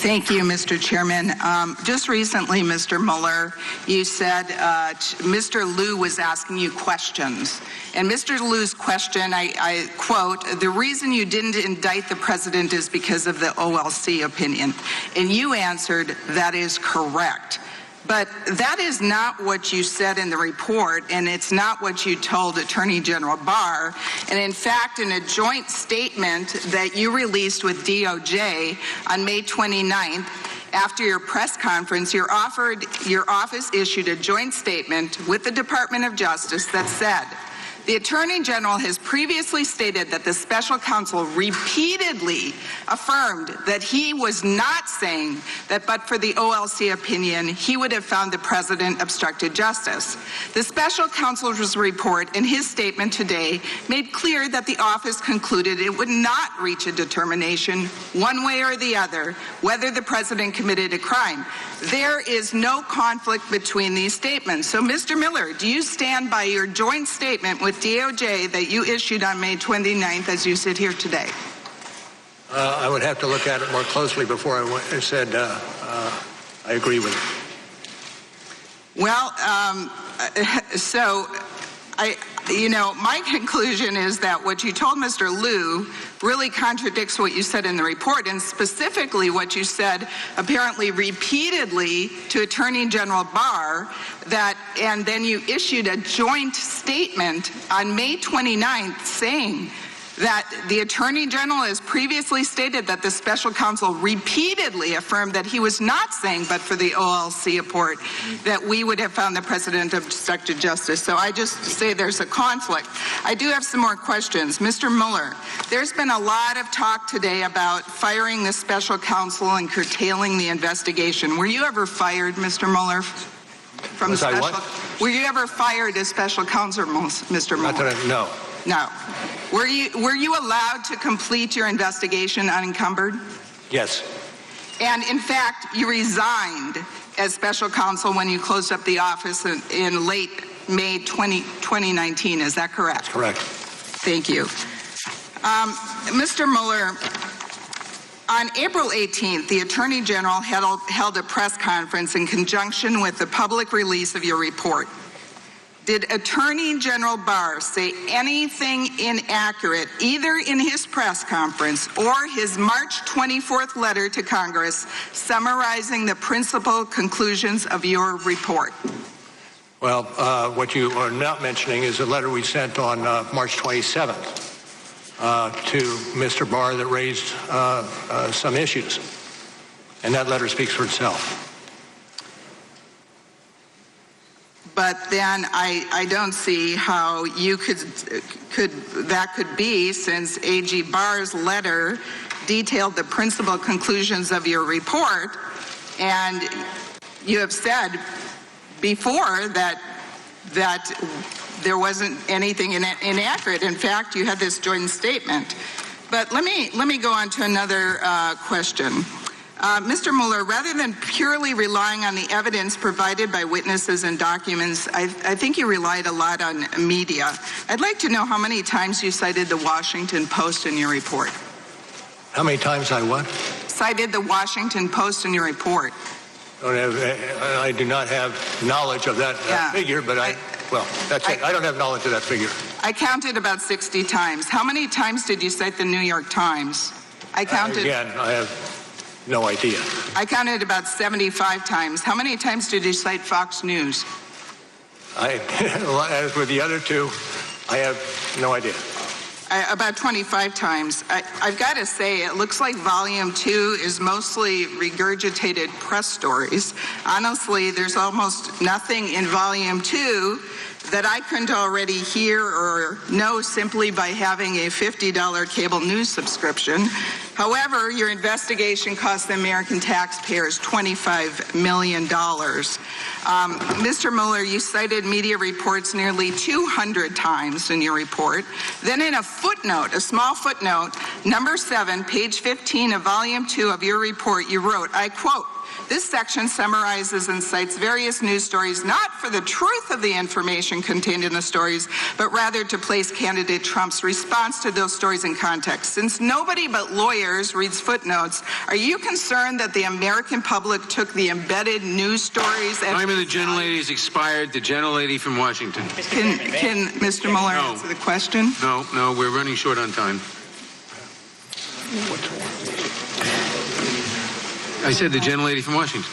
Thank you, Mr. Chairman. Just recently, Mr. Mueller, you said Mr. Liu was asking you questions. And Mr. Liu's question, I quote, "The reason you didn't indict the president is because of the OLC opinion." And you answered, "That is correct." But that is not what you said in the report, and it's not what you told Attorney General Barr. And in fact, in a joint statement that you released with DOJ on May 29th, after your press conference, your office issued a joint statement with the Department of Justice that said, "The Attorney General has previously stated that the special counsel repeatedly affirmed that he was not saying that but for the OLC opinion, he would have found the president obstructed justice. The special counsel's report in his statement today made clear that the office concluded it would not reach a determination one way or the other whether the president committed a crime. There is no conflict between these statements." So, Mr. Mueller, do you stand by your joint statement with DOJ that you issued on May 29th as you sit here today? I would have to look at it more closely before I said I agree with it. Well, my conclusion is that what you told Mr. Liu really contradicts what you said in the report, and specifically what you said apparently repeatedly to Attorney General Barr, and then you issued a joint statement on May 29th saying that the Attorney General has previously stated that the special counsel repeatedly affirmed that he was not saying but for the OLC report that we would have found the president obstructed justice. So I just say there's a conflict. I do have some more questions. Mr. Mueller, there's been a lot of talk today about firing the special counsel and curtailing the investigation. Were you ever fired, Mr. Mueller? Were you ever fired as special counsel, Mr. Mueller? No. No. Were you allowed to complete your investigation unencumbered? Yes. And in fact, you resigned as special counsel when you closed up the office in late May 2019. Is that correct? That's correct. Thank you. Mr. Mueller, on April 18th, the Attorney General held a press conference in conjunction with the public release of your report. Did Attorney General Barr say anything inaccurate, either in his press conference or his March 24th letter to Congress summarizing the principal conclusions of your report? Well, what you are not mentioning is a letter we sent on March 27th to Mr. Barr that raised some issues. And that letter speaks for itself. But then I don't see how you that could be, since AG Barr's letter detailed the principal conclusions of your report, and you have said before that there wasn't anything inaccurate. In fact, you had this joint statement. But let me go on to another question. Mr. Mueller, rather than purely relying on the evidence provided by witnesses and documents, I think you relied a lot on media. I'd like to know how many times you cited the Washington Post in your report. How many times I what? Cited the Washington Post in your report. I do not have knowledge of that figure, but that's it. I don't have knowledge of that figure. I counted about 60 times. How many times did you cite the New York Times? I counted. Again, I have no idea. I counted about 75 times. How many times did you cite Fox News? As with the other two, I have no idea. About 25 times. I've got to say, it looks like Volume 2 is mostly regurgitated press stories. Honestly, there's almost nothing in Volume 2 that I couldn't already hear or know simply by having a $50 cable news subscription. However, your investigation cost the American taxpayers $25 million. Mr. Mueller, you cited media reports nearly 200 times in your report. Then in a footnote, a small footnote, number 7, page 15 of volume 2 of your report, you wrote, I quote, "This section summarizes and cites various news stories not for the truth of the information contained in the stories, but rather to place candidate Trump's response to those stories in context. Since nobody but lawyers years, reads footnotes. Are you concerned that the American public took the embedded news stories? Time of the gentlelady is expired. The gentlelady from Washington. Can Mr. Mueller answer the question? No, we're running short on time. I said the gentlelady from Washington.